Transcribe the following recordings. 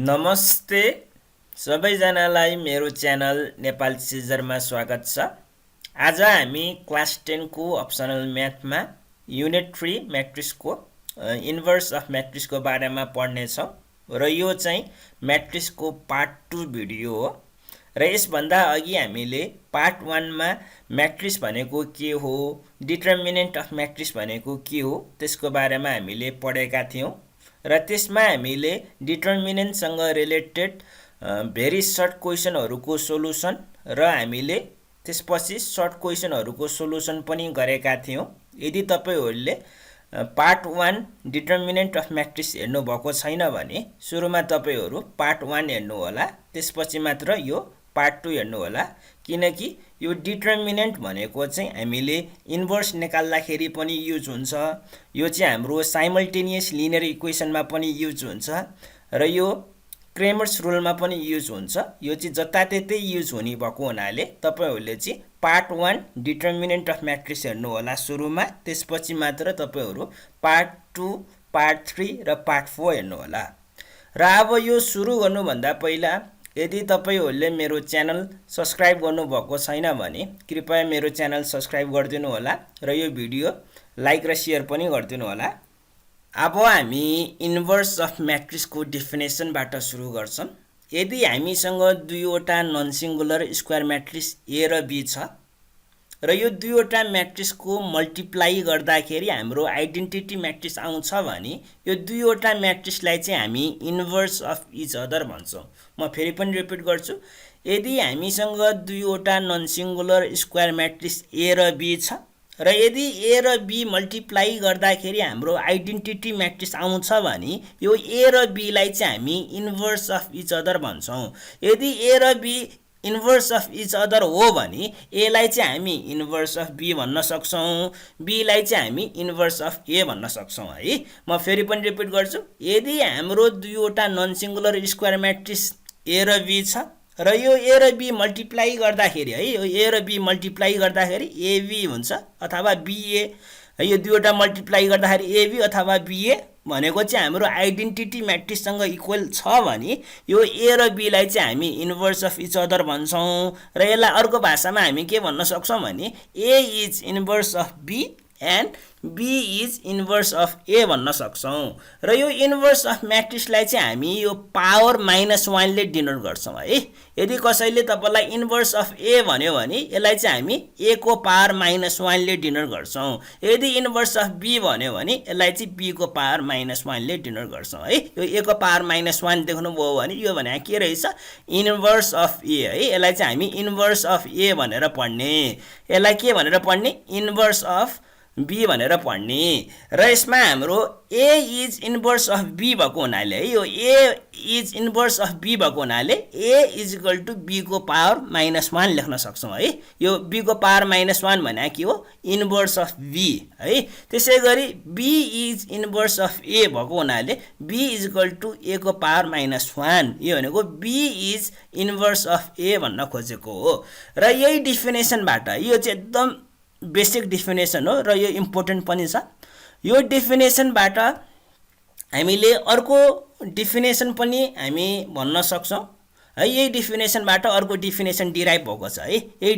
नमस्ते सबैजनालाई मेरो च्यानल नेपाल सिजरमा स्वागत छ। आज हामी क्लास 10 को अप्सनल म्याथमा युनिट 3 म्याट्रिक्सको इन्भर्स अफ म्याट्रिक्सको बारेमा पढ्ने छौं र यो चाहिँ म्याट्रिक्सको पार्ट 2 भिडियो हो। र यसभन्दा अघि हामीले पार्ट 1 मा म्याट्रिक्स भनेको के हो, डिटर्मिनेन्ट अफ म्याट्रिक्स भनेको के हो त्यसको बारेमा हामीले पढेका थियौं र त्यसमा हामीले डिटर्मिनेन्टसँग रिलेटेड भेरी सर्ट क्वेशनहरुको सोलुसन र हामीले त्यसपछि सर्ट क्वेशनहरुको सोलुसन पनि गरेका थियौं। यदि तपाईहरुले पार्ट 1 डिटर्मिनेन्ट अफ म्याट्रिक्स हेर्नु भएको छैन भने सुरुमा तपाईहरु पार्ट 1 हेर्नु होला, त्यसपछि मात्र यो पार्ट 2 हेर्नु होला, किनकि यो डिटर्मिनेन्ट भनेको चाहिँ हामीले इन्भर्स निकाल्दाखेरि पनि युज हुन्छ। यो चाहिँ हाम्रो साइमल्टेनियस लिनियर इक्वेसनमा पनि युज हुन्छ र यो क्रेमर्स रुलमा पनि युज हुन्छ। यो चाहिँ जताततै युज हुने भएको हुनाले तपाईहरुले चाहिँ पार्ट 1 डिटर्मिनेन्ट अफ म्याट्रिक्स हेर्नु होला सुरुमा, त्यसपछि मात्र तपाईहरु पार्ट 2, पार्ट 3 र पार्ट 4 हेर्नु होला। र अब यो सुरु गर्नुभन्दा पहिला यदि तपाईहरुले मेरो च्यानल सब्स्क्राइब गर्नुभएको छैन भने कृपया मेरो च्यानल सब्स्क्राइब गरिदिनु होला र यो भिडियो लाइक र शेयर पनि गरिदिनु होला। अब हामी इन्भर्स अफ म्याट्रिक्सको डेफिनेसनबाट सुरु गर्छौं। यदि हामीसँग दुईवटा नन सिंगुलर स्क्वायर म्याट्रिक्स ए र बी छ र यो दुईवटा म्याट्रिक्सको मल्टिप्लाई गर्दाखेरि हाम्रो आइडेन्टिटी म्याट्रिक्स आउँछ भने यो दुईवटा म्याट्रिक्सलाई चाहिँ हामी इन्भर्स अफ इच अदर भन्छौं। म फेरि पनि रिपिट गर्छु, यदि हामीसँग दुईवटा नन सिंगुलर स्क्वायर म्याट्रिक्स ए र बी छ र यदि ए र बी मल्टिप्लाई गर्दाखेरि हाम्रो आइडेन्टिटी म्याट्रिक्स आउँछ भने यो ए र बी लाई चाहिँ हामी इन्भर्स अफ इच अदर भन्छौं। यदि ए र B inverse of each other हो भने ए लाई चाहिँ हामी इन्भर्स अफ बी भन्न सक्छौं, बी लाई चाहिँ हामी इन्भर्स अफ ए भन्न सक्छौं है। म फेरि पनि रिपिट गर्छु, यदि हाम्रो दुईवटा नन सिंगुलर स्क्वायर म्याट्रिक्स ए र बी छ र यो ए र बी मल्टिप्लाई गर्दाखेरि है, यो ए र बी मल्टिप्लाई गर्दाखेरि एबी हुन्छ अथवा बीए, यो दुईवटा मल्टिप्लाई गर्दाखेरि एबी अथवा बीए भनेको चाहिँ हाम्रो आइडेन्टिटी म्याट्रिक्ससँग इक्वल छ भने यो ए र बी लाई चाहिँ हामी इन्भर्स अफ इच अदर भन्छौं र यसलाई अर्को भाषामा हामी के भन्न सक्छौं भने A is inverse of B and B is inverse of A भन्न सक्छौं। र यो इन्भर्स अफ म्याट्रिक्सलाई चाहिँ हामी यो पावर -1 ले डिनोट गर्छौं है। यदि कसैले तपाईलाई इन्भर्स अफ ए भन्यो भने यसलाई चाहिँ हामी a को पावर -1 ले डिनोट गर्छौं। यदि इन्भर्स अफ b भन्यो भने यसलाई चाहिँ b को पावर -1 ले डिनोट गर्छौं है। यो a को पावर -1 देख्नुभयो भने यो भने के रहेछ, इन्भर्स अफ a है। यसलाई चाहिँ हामी इन्भर्स अफ a भनेर पढ्ने, यसलाई के भनेर पढ्ने, इन्भर्स अफ b भनेर पढ्ने। र यसमा हाम्रो a is inverse of b भएको हुनाले है, यो a is inverse of b भएको हुनाले a is equal to b को पावर -1 लेख्न सक्छौं है। यो b को पावर -1 भने के हो, इन्भर्स अफ b है। त्यसैगरी b is inverse of a भएको हुनाले b is equal to a को पावर -1, यो भनेको b is inverse of a भन्न खोजेको हो। र यही डेफिनेसनबाट, यो चाहिँ एकदम बेसिक डेफिनेसन हो र यो इम्पोर्टेन्ट पनि छ, यो डेफिनेसनबाट हामीले अर्को डेफिनेसन पनि हामी भन्न सक्छौं है। यही डेफिनेसनबाट अर्को डेफिनेसन डिराइभ भएको छ है। यही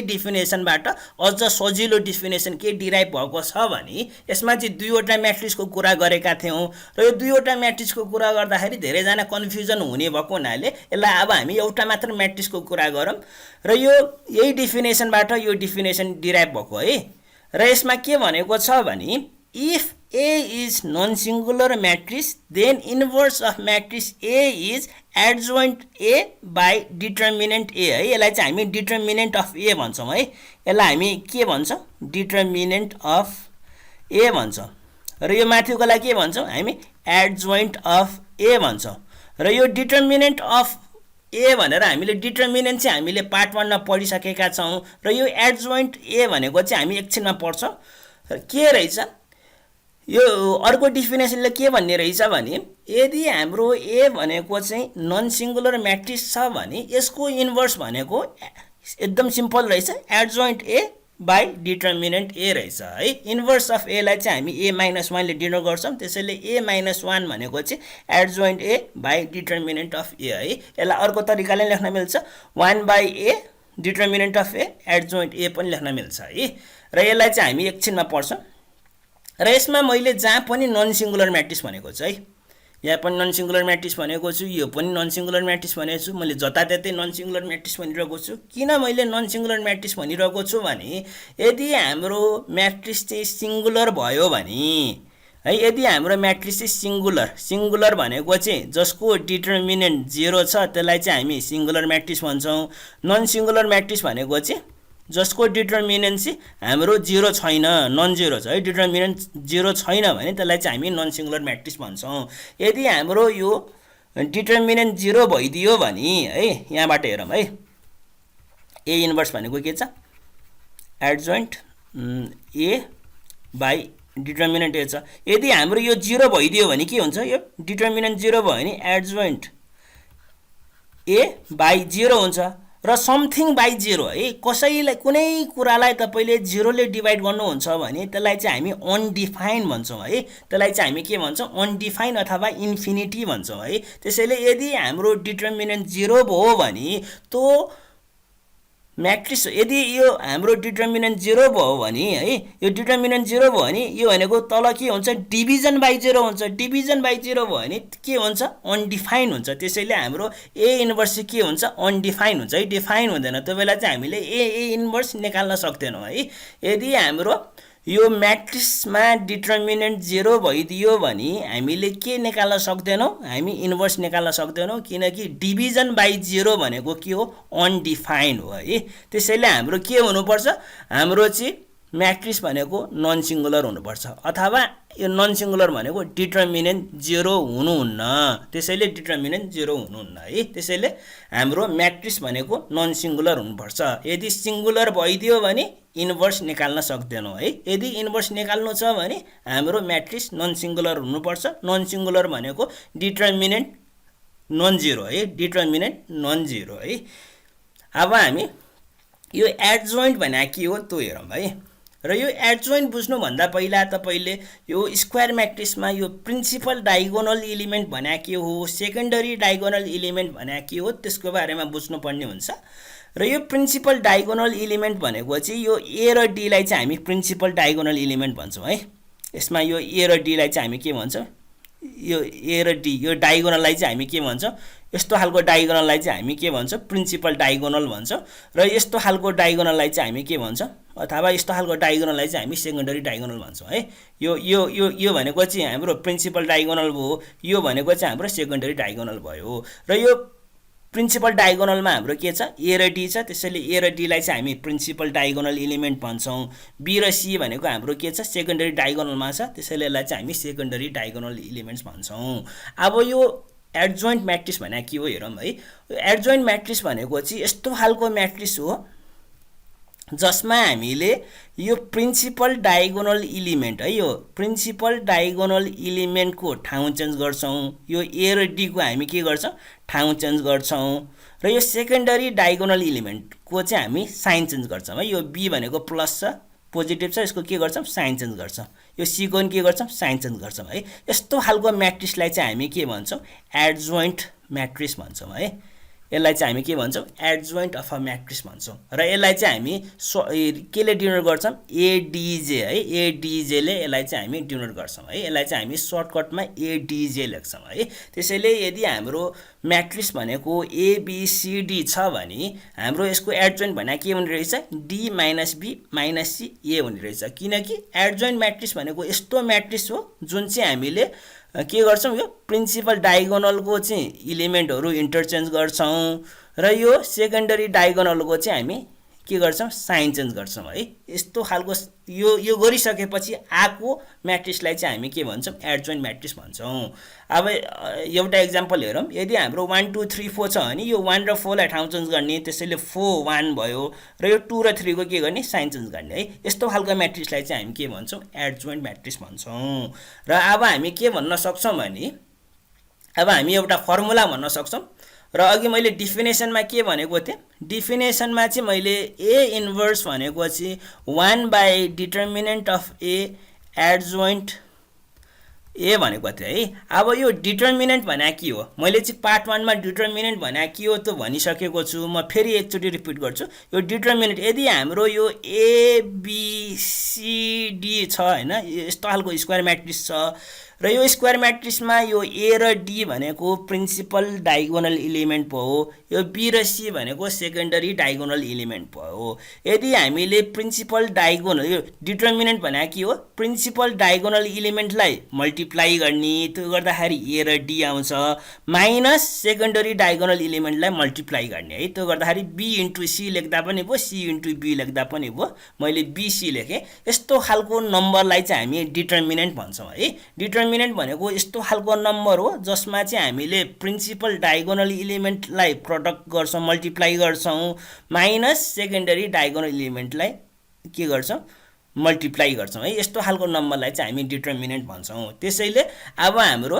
डेफिनेसनबाट अझ सजिलो डेफिनेसन के डिराइभ भएको छ भने यसमा चाहिँ दुईवटा म्याट्रिक्सको कुरा गरेका थियौं र यो दुईवटा म्याट्रिक्सको कुरा गर्दाखेरि धेरैजना कन्फ्युजन हुने भएको हुनाले यसलाई अब हामी एउटा मात्र म्याट्रिक्सको कुरा गरौँ र यो यही डेफिनेसनबाट यो डेफिनेसन डिराइभ भएको है। र यसमा के भनेको छ भने if A is non-singular matrix, then inverse of matrix A is adjoint A by determinant A है। यसलाई चाहिँ हामी determinant of A भन्छौं है। यसलाई हामी के भन्छौं, determinant of A भन्छौं र यो माथिकोलाई के भन्छौं, हामी adjoint of A भन्छौं। र यो determinant of A भनेर हामीले डिटर्मिनेन्ट चाहिँ हामीले पार्ट 1 मा पढिसकेका छौं र यो एडजोइन्ट A भनेको चाहिँ हामी एकछिनमा पढ्छौं। के रहेछ यो अर्को डेफिनेसनले के भन्ने रहेछ भने यदि हाम्रो A भनेको चाहिँ नन सिंगुलर म्याट्रिक्स छ भने यसको इन्भर्स भनेको एकदम सिम्पल रहेछ, एडजोइन्ट A बाई डिटर्मिनेन्ट ए रहेछ है। इन्भर्स अफ ए लाई चाहिँ हामी ए माइनस 1 ले डिनोट गर्छौँ, त्यसैले ए माइनस 1 भनेको चाहिँ adjoint A by determinant of A है। यसलाई अर्को तरिकाले लेख्न मिल्छ 1 by A determinant of A adjoint A पनि लेख्न मिल्छ है। र यसलाई चाहिँ हामी एकछिनमा पढ्छौँ। र यसमा मैले जहाँ पनि नन सिङ्गुलर म्याट्रिक्स भनेको छु है, यहाँ पनि नन सिङ्गुलर म्याट्रिक्स भनेको छु, यो पनि नन सिङ्गुलर म्याट्रिक्स भनेको छु। मैले जताततै नन सिङ्गुलर म्याट्रिक्स भनिरहेको छु। किन मैले नन सिङ्गुलर म्याट्रिक्स भनिरहेको छु भने यदि हाम्रो म्याट्रिक्स चाहिँ सिङ्गुलर भयो भने है, यदि हाम्रो म्याट्रिक्स चाहिँ सिङ्गुलर भनेको चाहिँ जसको डिटर्मिनेन्ट 0 छ त्यसलाई चाहिँ हामी सिङ्गुलर म्याट्रिक्स भन्छौँ। नन सिङ्गुलर म्याट्रिक्स भनेको चाहिँ जसको डिटर्मिनेन्ट चाहिँ हाम्रो 0 छैन, नन 0 छ है, डिटर्मिनेन्ट 0 छैन भने त्यसलाई चाहिँ हामी नन सिङ्गुलर म्याट्रिक्स भन्छौँ। यदि हाम्रो यो डिटर्मिनेन्ट 0 भइदियो भने है, यहाँबाट हेरौँ है, ए इन्भर्स भनेको के छ एडजोइन्ट ए बाई डिटर्मिनेन्ट ए छ। यदि हाम्रो यो 0 भइदियो भने के हुन्छ, यो डिटर्मिनेन्ट 0 भयो भने एडजोइन्ट ए बाई 0 हुन्छ र समथिङ बाई 0 है। कसैलाई कुनै कुरालाई तपाईले 0 ले डिभाइड गर्नुहुन्छ भने त्यसलाई चाहिँ हामी अनडिफाइन भन्छौँ है। त्यसलाई चाहिँ हामी के भन्छौँ अनडिफाइन अथवा इन्फिनिटी भन्छौँ है। त्यसैले यदि हाम्रो डिटर्मिनेन्ट 0 भयो भने तो म्याट्रिक्स, यदि यो हाम्रो डिटर्मिनेन्ट 0 भयो भने है, यो डिटर्मिनेन्ट 0 भयो भने यो भनेको तल के हुन्छ डिभिजन बाई 0 हुन्छ। डिभिजन बाई 0 भयो भने के हुन्छ अनडिफाइन हुन्छ। त्यसैले हाम्रो ए इन्भर्स के हुन्छ अनडिफाइन हुन्छ है, डिफाइन हुँदैन। त्यो बेला चाहिँ हामीले ए इन्भर्स निकाल्न सक्दैनौँ है। यदि हाम्रो यो म्याट्रिक्समा डिटर्मिनेन्ट 0 भइदियो भने हामीले के निकाल्न सक्दैनौँ, हामी इन्भर्स निकाल्न सक्दैनौँ, किनकि डिभिजन बाई 0 भनेको के हो अनडिफाइन हो है। त्यसैले हाम्रो के हुनुपर्छ, हाम्रो चाहिँ म्याट्रिक्स भनेको नन सिङ्गुलर हुनुपर्छ, अथवा यो नन सिङ्गुलर भनेको डिटर्मिनेन्ट 0 हुनुहुन्न। त्यसैले डिटर्मिनेन्ट 0 हुनुहुन्न है। त्यसैले हाम्रो म्याट्रिक्स भनेको नन सिङ्गुलर हुनुपर्छ। यदि सिङ्गुलर भइदियो भने इन्भर्स निकाल्न सक्दैनौँ है। यदि इन्भर्स निकाल्नु छ भने हाम्रो म्याट्रिक्स नन सिङ्गुलर हुनुपर्छ। नन सिङ्गुलर भनेको डिटर्मिनेन्ट नन 0 है, डिटर्मिनेन्ट नन 0 है। अब हामी यो एडजोइन्ट भने के हो त्यो हेरौँ है। र यो एडजोइन्ट बुझ्नुभन्दा पहिला तपाईले यो स्क्वायर म्याट्रिक्समा यो प्रिन्सिपल डायगोनल एलिमेन्ट भने के हो, सेकेन्डरी डायगोनल एलिमेन्ट भने के हो त्यसको बारेमा बुझ्नुपर्ने हुन्छ। र यो प्रिन्सिपल डायगोनल एलिमेन्ट भनेको चाहिँ यो ए र डी लाई चाहिँ हामी प्रिन्सिपल डायगोनल एलिमेन्ट भन्छौँ है। यसमा यो ए र डी लाई चाहिँ हामी के भन्छौँ, यो ए र डी यो डायगोनललाई चाहिँ हामी के भन्छौँ, यस्तो खालको डायगोनललाई चाहिँ हामी के भन्छौँ प्रिन्सिपल डायगोनल भन्छौँ। र यस्तो खालको डायगोनललाई चाहिँ हामी के भन्छौँ, अथवा यस्तो खालको डायगोनललाई चाहिँ हामी सेकेन्डरी डायगोनल भन्छौँ है। यो यो यो यो भनेको चाहिँ हाम्रो प्रिन्सिपल डायगोनल भयो, यो भनेको चाहिँ हाम्रो सेकेन्डरी डायगोनल भयो। र यो प्रिन्सिपल डायगोनलमा हाम्रो के छ ए र डी छ, त्यसैले ए र डी लाई चाहिँ हामी प्रिन्सिपल डायगोनल एलिमेन्ट भन्छौँ। बी र सी भनेको हाम्रो के छ सेकेन्डरी डायगोनलमा छ, त्यसैले यसलाई चाहिँ हामी सेकेन्डरी डायगोनल एलिमेन्ट्स भन्छौँ। अब यो एडजोइन्ट म्याट्रिक्स भने के हो हेरौँ है। एडजोइन्ट म्याट्रिक्स भनेको चाहिँ यस्तो खालको म्याट्रिक्स हो जसमा हामीले यो प्रिन्सिपल डायगोनल एलिमेन्ट है, यो प्रिन्सिपल डायगोनल एलिमेन्टको ठाउँ चेन्ज गर्छौँ। यो ए र डी को हामी के गर्छौँ ठाउँ चेन्ज गर्छौँ। र यो सेकेन्डरी डायगोनल एलिमेन्टको चाहिँ हामी साइन चेन्ज गर्छौँ है। यो बी भनेको प्लस छ पोजिटिभ छ, यसको के गर्छौँ साइन चेन्ज गर्छौँ। यो सी को पनि के गर्छौँ साइन चेन्ज गर्छौँ है। यस्तो खालको म्याट्रिक्सलाई चाहिँ हामी के भन्छौँ एडजोइन्ट म्याट्रिक्स भन्छौँ है। यसलाई चाहिँ हामी के भन्छौँ एडजोइन्ट अफ अ म्याट्रिक्स भन्छौँ। र यसलाई चाहिँ हामी केले डिनोट गर्छौँ एडिजे है, एडिजेले यसलाई चाहिँ हामी डिनोट गर्छौँ है। यसलाई चाहिँ हामी सर्टकटमा एडिजे लेख्छौँ है। त्यसैले यदि हाम्रो म्याट्रिक्स भनेको एबिसिडी छ भने हाम्रो यसको एडजोइन्ट भने के हुने रहेछ D minus B minus C A हुने रहेछ। किनकि एडजोइन्ट म्याट्रिक्स भनेको यस्तो म्याट्रिक्स हो जुन चाहिँ हामीले के गर्छौँ यो प्रिन्सिपल डायगोनलको चाहिँ इलिमेन्टहरू इन्टरचेन्ज गर्छौँ। र यो सेकेन्डरी डायगोनलको चाहिँ हामी के गर्छौँ साइन चेन्ज गर्छौँ है। यस्तो खालको यो गरिसकेपछि आएको म्याट्रिक्सलाई चाहिँ हामी के भन्छौँ एडजोइन्ट म्याट्रिक्स भन्छौँ। अब एउटा इक्जाम्पल हेरौँ। यदि हाम्रो 1 2 3 4 छ भने यो 1 र 4 लाई ठाउँ चेन्ज गर्ने, त्यसैले 4 1 भयो। र यो 2 र 3 को के गर्ने साइन चेन्ज गर्ने है। यस्तो खालको म्याट्रिक्सलाई चाहिँ हामी के भन्छौँ एडजोइन्ट म्याट्रिक्स भन्छौँ। र अब हामी के भन्न सक्छौँ भने अब हामी एउटा फर्मुला भन्न सक्छौँ। र अघि मैले डिफिनेसनमा के भनेको थिएँ, डिफिनेसनमा चाहिँ मैले ए इन्भर्स भनेको चाहिँ 1 / डिटर्मिनेन्ट अफ ए एडजोइन्ट ए भनेको थिएँ है। अब यो डिटर्मिनेन्ट भने के हो, मैले चाहिँ पार्ट 1 मा डिटर्मिनेन्ट भने के हो त भनिसकेको छु। म फेरि एकचोटि रिपिट गर्छु। यो डिटर्मिनेन्ट यदि हाम्रो यो एबिसिडी छ हैन, यस्तो खालको स्क्वायर म्याट्रिक्स छ र यो स्क्वायर म्याट्रिक्समा यो ए र डी भनेको प्रिन्सिपल डायगोनल इलिमेन्ट पो हो, यो बी र सी भनेको सेकेन्डरी डायगोनल इलिमेन्ट पो हो। यदि हामीले प्रिन्सिपल डायगोनल, यो डिटर्मिनेन्ट भने के हो, प्रिन्सिपल डायगोनल इलिमेन्टलाई मल्टिप्लाई गर्ने, त्यो गर्दाखेरि ए र डी आउँछ, माइनस सेकेन्डरी डायगोनल इलिमेन्टलाई मल्टिप्लाई गर्ने है, त्यो गर्दाखेरि बी इन्टु सी लेख्दा पनि भयो, सी इन्टु बी लेख्दा पनि भयो। मैले बीसी लेखेँ। यस्तो खालको नम्बरलाई चाहिँ हामी डिटर्मिनेन्ट भन्छौँ है। डिटर्मिनेन्ट भनेको यस्तो खालको नम्बर हो जसमा चाहिँ हामीले प्रिन्सिपल डायगोनल इलिमेन्टलाई प्रडक्ट गर्छौँ, मल्टिप्लाई गर्छौँ, माइनस सेकेन्डरी डायगोनल इलिमेन्टलाई के गर्छौँ, मल्टिप्लाई गर्छौँ है। यस्तो खालको नम्बरलाई चाहिँ हामी डिटर्मिनेन्ट भन्छौँ। त्यसैले अब हाम्रो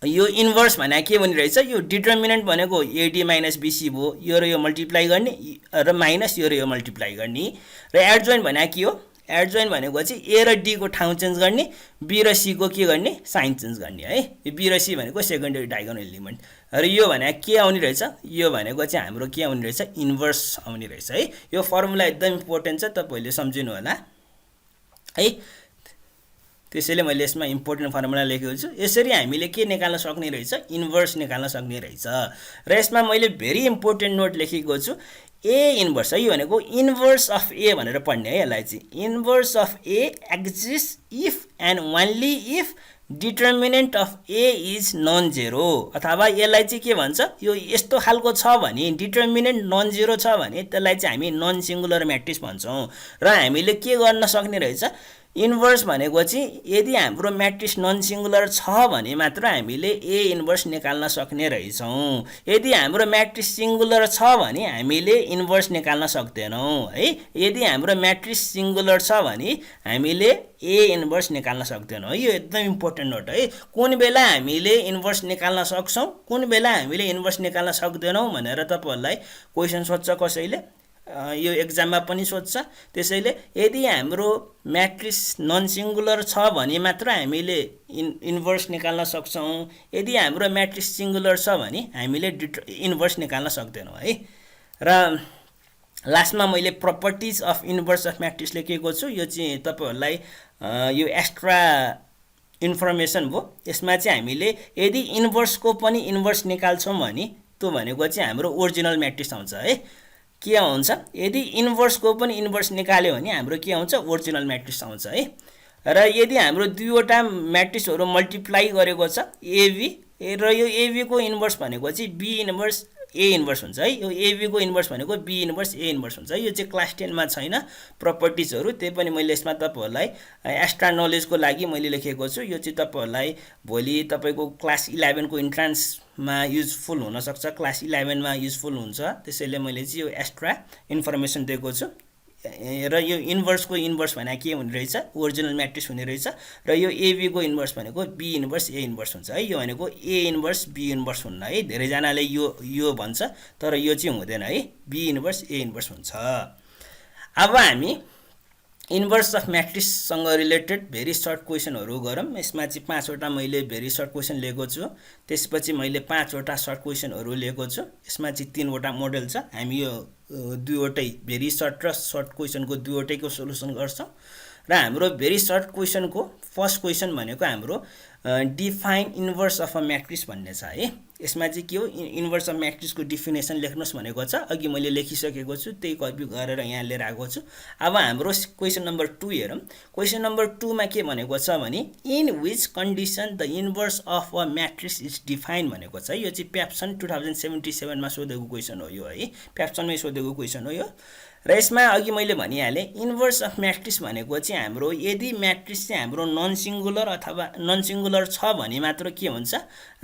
यो इन्भर्स भने के भनिरहेछ, यो डिटर्मिनेन्ट भनेको एडी माइनस बीसी भयो, यो र यो मल्टिप्लाई गर्ने र माइनस यो र यो मल्टिप्लाई गर्ने। र एडजोइन्ट भने के हो, एडजोइन्ट भनेको चाहिँ ए र डी को ठाउँ चेन्ज गर्ने, बी र सी को के गर्ने, साइन चेन्ज गर्ने है। यो बी र सी भनेको सेकेन्डरी डायगोनल इलिमेन्ट। र यो भने के आउने रहेछ, यो भनेको चाहिँ हाम्रो के आउने रहेछ, इन्भर्स आउने रहेछ है। यो फर्मुला एकदम इम्पोर्टेन्ट छ, तपाईहरुले सम्झिनु होला है। त्यसैले मैले यसमा इम्पोर्टेन्ट फर्मुला लेखेको छु। यसरी हामीले के निकाल्न सक्ने रहेछ, इन्भर्स निकाल्न सक्ने रहेछ। र यसमा मैले भेरी इम्पोर्टेन्ट नोट लेखेको छु, ए इन्भर्स है। यो भनेको इन्भर्स अफ ए भनेर पढ्ने है यसलाई चाहिँ। Inverse of A exist if and only if determinant of A is non zero, अथवा यसलाई चाहिँ के भन्छ, यो यस्तो खालको छ भने, डिटर्मिनेन्ट नन जेरो छ भने त्यसलाई चाहिँ हामी नन सिङ्गुलर म्याट्रिक्स भन्छौँ। र हामीले के गर्न सक्ने रहेछ, इन्भर्स भनेको चाहिँ यदि हाम्रो म्याट्रिक्स नन सिङ्गुलर छ भने मात्र हामीले ए इन्भर्स निकाल्न सक्ने रहेछौँ। यदि हाम्रो म्याट्रिक्स सिङ्गुलर छ भने हामीले इन्भर्स निकाल्न सक्दैनौँ है। यदि हाम्रो म्याट्रिक्स सिङ्गुलर छ भने हामीले ए इन्भर्स निकाल्न सक्दैनौँ। यो एकदम इम्पोर्टेन्ट नोट है। कुन बेला हामीले इन्भर्स निकाल्न सक्छौँ, कुन बेला हामीले इन्भर्स निकाल्न सक्दैनौँ भनेर तपाईँहरूलाई क्वेसन सोध्छ कसैले, यो एक्जाममा पनि सोध्छ। त्यसैले यदि हाम्रो म्याट्रिक्स नन सिङ्गुलर छ भने मात्र हामीले इन्भर्स निकाल्न सक्छौँ। यदि हाम्रो म्याट्रिक्स सिङ्गुलर छ भने हामीले इन्भर्स निकाल्न सक्दैनौँ है। र लास्टमा मैले properties of inverse of matrix लेखेको छु। यो चाहिँ तपाईँहरूलाई यो एक्स्ट्रा इन्फर्मेसन भयो। यसमा चाहिँ हामीले यदि इन्भर्सको पनि इन्भर्स निकाल्छौँ भने त्यो भनेको चाहिँ हाम्रो ओरिजिनल म्याट्रिक्स आउँछ है। के हुन्छ, यदि इन्भर्सको पनि इन्भर्स निकाल्यो भने हाम्रो के आउँछ, ओरिजिनल म्याट्रिक्स आउँछ है। र यदि हाम्रो दुईवटा म्याट्रिक्सहरू मल्टिप्लाई गरेको छ एबी, र यो एबी को इन्भर्स भनेको चाहिँ बी इन्भर्स ए इन्भर्स हुन्छ है। यो एबी को इन्भर्स भनेको बी इन्भर्स ए इन्भर्स हुन्छ है। यो चाहिँ क्लास 10 मा छैन प्रपर्टिजहरू, त्यही पनि मैले यसमा तपाईँहरूलाई एक्स्ट्रा नलेजको लागि मैले लेखेको छु। यो चाहिँ तपाईँहरूलाई भोलि तपाईँको क्लास 11 को इन्ट्रान्समा युजफुल हुनसक्छ, क्लास 11 मा युजफुल हुन्छ। त्यसैले मैले चाहिँ यो एक्स्ट्रा इन्फर्मेसन दिएको छु। र यो इन्भर्सको इन्भर्स भने के हुने रहेछ, ओरिजिनल म्याट्रिक्स हुने रहेछ। र यो एबी को इन्भर्स भनेको बी इन्भर्स ए इन्भर्स हुन्छ है। यो भनेको ए इन्भर्स बी इन्भर्स हुन्न है। धेरैजनाले यो भन्छ, तर यो चाहिँ हुँदैन है, बी इन्भर्स ए इन्भर्स हुन्छ। अब हामी इन्भर्स अफ म्याट्रिक्ससँग रिलेटेड भेरी सर्ट क्वेसनहरू गरौँ। यसमा चाहिँ 5वटा मैले भेरी सर्ट क्वेसन लिएको छु। त्यसपछि मैले 5वटा सर्ट क्वेसनहरू लिएको छु। यसमा चाहिँ 3वटा मोडल छ। हामी यो दुईवटै भेरी सर्ट र सर्ट क्वेसनको दुईवटैको सोलुसन गर्छौँ। र हाम्रो भेरी सर्ट क्वेसनको फर्स्ट क्वेसन भनेको हाम्रो define inverse of a matrix भन्ने छ है। यसमा चाहिँ के हो, इन्भर्स अफ म्याट्रिक्सको डिफिनेसन लेख्नुहोस् भनेको छ। अघि मैले लेखिसकेको छु, त्यही कपी गरेर यहाँ लिएर आएको छु। अब हाम्रो क्वेसन नम्बर 2 हेरौँ। क्वेसन नम्बर 2 मा के भनेको छ भने, in which condition the inverse of a matrix is define भनेको छ। यो चाहिँ प्याप्सन 2077 मा सोधेको क्वेसन हो यो है। प्याप्सनमै सोधेको क्वेसन हो यो। र यसमा अघि मैले भनिहालेँ, इन्भर्स अफ म्याट्रिक्स भनेको चाहिँ हाम्रो यदि म्याट्रिक्स चाहिँ हाम्रो नन सिङ्गुलर अथवा नन सिङ्गुलर छ भने मात्र के हुन्छ,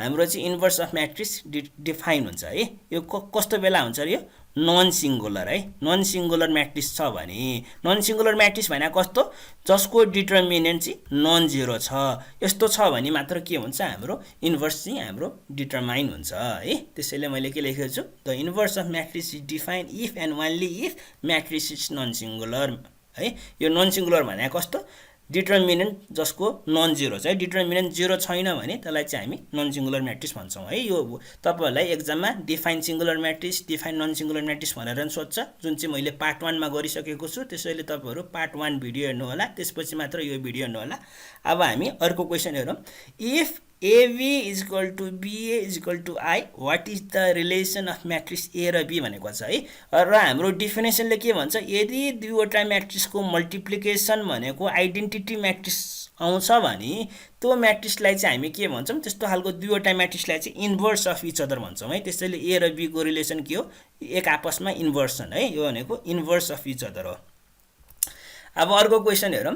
हाम्रो चाहिँ इन्भर्स अफ म्याट्रिक्स डिफाइन हुन्छ है। यो कस्तो बेला हुन्छ र यो नन सिंगुलर है, नन सिंगुलर म्याट्रिक्स छ भने, नन सिंगुलर म्याट्रिक्स भने कस्तो, जसको डिटर्मिनेन्ट चाहिँ नन जिरो छ, यस्तो छ भने मात्र के हुन्छ, हाम्रो इन्भर्स चाहिँ हाम्रो डिटर्माइन हुन्छ है। त्यसैले मैले के लेखेको छु, the inverse of matrix is defined if and only if matrix is non singular है। यो नन सिंगुलर भने कस्तो, डिटर्मिनेन्ट जसको नन जिरो छ है, डिटर्मिनेन्ट जिरो छैन भने त्यसलाई चाहिँ हामी नन सिंगुलर म्याट्रिक्स भन्छौँ है। यो तपाईहरुलाई एक्जाममा define singular matrix, define non singular matrix भनेर नि सोध्छ, जुन चाहिँ मैले पार्ट 1 मा गरिसकेको छु। त्यसैले तपाईहरु पार्ट 1 भिडियो हेर्नु होला, त्यसपछि मात्र यो भिडियो हेर्नु होला। अब हामी अर्को क्वेशन हेरौँ। If AB is equal to BA is equal to I, what is the relation of matrix A र B भनेको छ है। र हाम्रो डिफिनेसनले के भन्छ, यदि दुईवटा म्याट्रिक्सको मल्टिप्लिकेसन भनेको आइडेन्टिटी म्याट्रिक्स आउँछ भने त्यो म्याट्रिक्सलाई चाहिँ हामी के भन्छौँ, त्यस्तो खालको दुईवटा म्याट्रिक्सलाई चाहिँ इन्भर्स अफ इच अदर भन्छौँ है। त्यसैले A र B को रिलेसन के हो, एक आपसमा इन्भर्स छन् है, यो भनेको इन्भर्स अफ इच अदर हो। अब अर्को क्वेशन हेरौँ।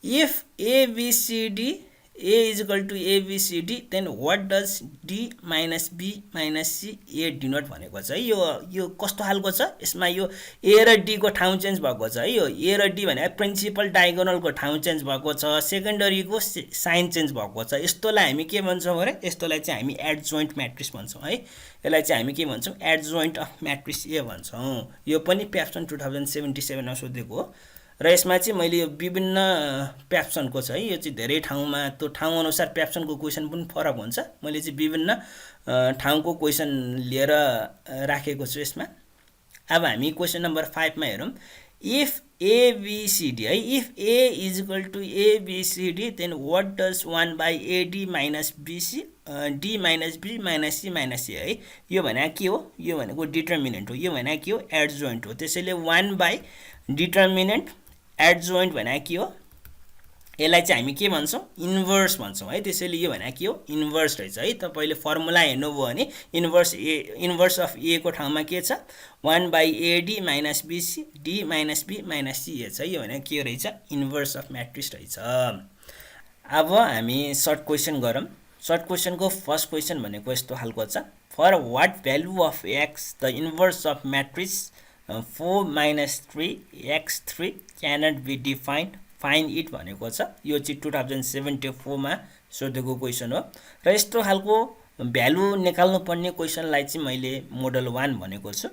If ABCD A is equal to ABCD, then what does D minus B minus C A denote भनेको छ है। यो कस्तो खालको छ, यसमा यो A र D को ठाउँ चेन्ज भएको छ है। यो A र D भने प्रिन्सिपल डायगोनलको ठाउँ चेन्ज भएको छ, सेकेन्डरीको साइन चेन्ज भएको छ। यस्तोलाई हामी के भन्छौँ अरे, यस्तोलाई चाहिँ हामी एडजोइन्ट म्याट्रिक्स भन्छौँ है। यसलाई चाहिँ हामी के भन्छौँ, एडजोइन्ट अफ म्याट्रिक्स ए भन्छौँ। यो पनि प्याप्सन 2077 मा सोधेको हो र यसमा चाहिँ मैले यो विभिन्न प्याप्सनको छ है। यो चाहिँ धेरै ठाउँमा त्यो ठाउँ अनुसार प्याप्सनको क्वेसन पनि फरक हुन्छ। मैले चाहिँ विभिन्न ठाउँको क्वेसन लिएर राखेको छु यसमा। अब हामी क्वेसन नम्बर 5 मा हेरौँ। इफ ABCD है, if A is equal to ABCD, then what does 1 by AD minus BC D minus B minus C minus C है। यो भने के हो, यो भनेको डिटर्मिनेन्ट हो, यो भने के हो, एडजोइन्ट हो। त्यसैले 1 बाई डिटर्मिनेन्ट एडजोइन्ट भने के हो, यसलाई चाहिँ हामी के भन्छौँ, इन्भर्स भन्छौँ है। त्यसैले यो भने के हो, इन्भर्स रहेछ है। तपाईले फर्मुला हेर्नुभयो भने इन्भर्स अफ A को ठाउँमा के छ, 1 by AD minus BC D minus B minus C छ। यो भने के रहेछ, इन्भर्स अफ म्याट्रिक्स रहेछ। अब हामी सर्ट क्वेसन गरौँ। सर्ट क्वेसनको फर्स्ट क्वेसन भनेको यस्तो खालको छ। For what value of x the inverse of matrix 4 minus 3x3 cannot be defined, find it भनेको छ। यो चाहिँ 2074 मा सोधेको क्वेसन हो र यस्तो खालको भ्यालु निकाल्नु पर्ने क्वेसनलाई चाहिँ मैले मोडल 1 भनेको छु।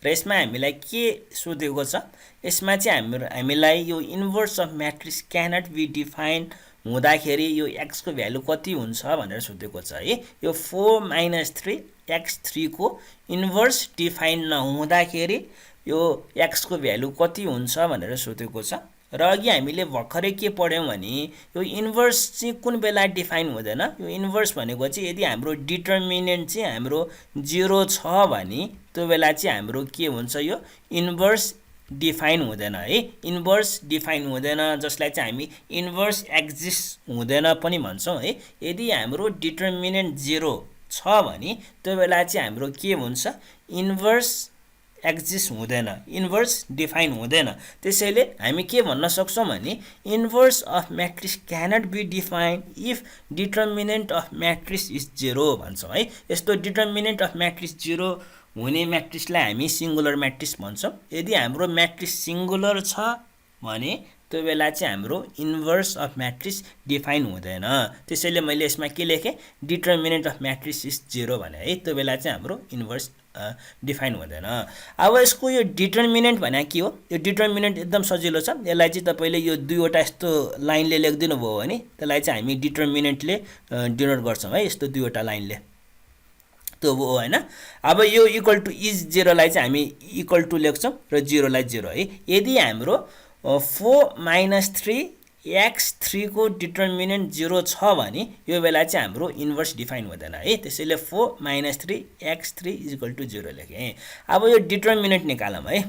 र यसमा हामीलाई के सोधेको छ, यसमा चाहिँ हामीलाई यो inverse of matrix cannot be defined हुँदाखेरि यो x को भ्यालु कति हुन्छ भनेर सोधेको छ है। यो 4 minus 3x3 को इन्भर्स डिफाइन नहुँदाखेरि यो x को भ्यालु कति हुन्छ भनेर सोधेको छ। र अघि हामीले भर्खरै के पढ्यौं भने यो इन्भर्स चाहिँ कुन बेला डिफाइन हुँदैन, यो इन्भर्स भनेको चाहिँ यदि हाम्रो डिटर्मिनेन्ट चाहिँ हाम्रो 0 छ भने त्यो बेला चाहिँ हाम्रो के हुन्छ, यो इन्भर्स डिफाइन हुँदैन है। इन्भर्स डिफाइन हुँदैन, जसलाई चाहिँ हामी इन्भर्स एक्जिस्ट हुँदैन पनि भन्छौं है। यदि हाम्रो डिटर्मिनेन्ट 0 छ भने त्यो बेला चाहिँ हाम्रो के हुन्छ, इन्भर्स एक्जिस्ट हुँदैन, इन्भर्स डिफाइन हुँदैन। त्यसैले हामी के भन्न सक्छौं भने inverse of matrix cannot be defined if determinant of matrix is 0 भन्छौं है। यस्तो डिटर्मिनेन्ट अफ म्याट्रिक्स 0 हुने म्याट्रिक्सलाई हामी सिंगुलर म्याट्रिक्स भन्छौं। यदि हाम्रो म्याट्रिक्स सिंगुलर छ भने त्यो बेला चाहिँ हाम्रो इन्भर्स अफ म्याट्रिक्स डिफाइन हुँदैन। त्यसैले मैले यसमा के लेखे, डिटर्मिनेन्ट अफ म्याट्रिक्स इज 0 भने है, त्यो बेला चाहिँ हाम्रो इन्भर्स डिफाइन हुँदैन। अब यसको यो डिटर्मिनेन्ट भने के हो, यो डिटर्मिनेन्ट एकदम सजिलो छ। यसलाई चाहिँ तपाईले यो दुईवटा यस्तो लाइनले लेख्दिनु भयो भने त्यसलाई चाहिँ हामी डिटर्मिनेन्टले डिनोट गर्छौं है, यस्तो दुईवटा लाइनले, त्यो हो हैन। अब यो इक्वल टु इज 0 लाई चाहिँ हामी इक्वल टु लेख्छौं र 0 लाई 0 है। यदि हाम्रो 4 minus 3x3 को डिटर्मिनेन्ट 0 छ भने यो बेला चाहिँ हाम्रो इन्भर्स डिफाइन हुँदैन है। त्यसैले 4 minus 3x3 = 0 लेखेँ। अब यो डिटर्मिनेन्ट निकालौँ है।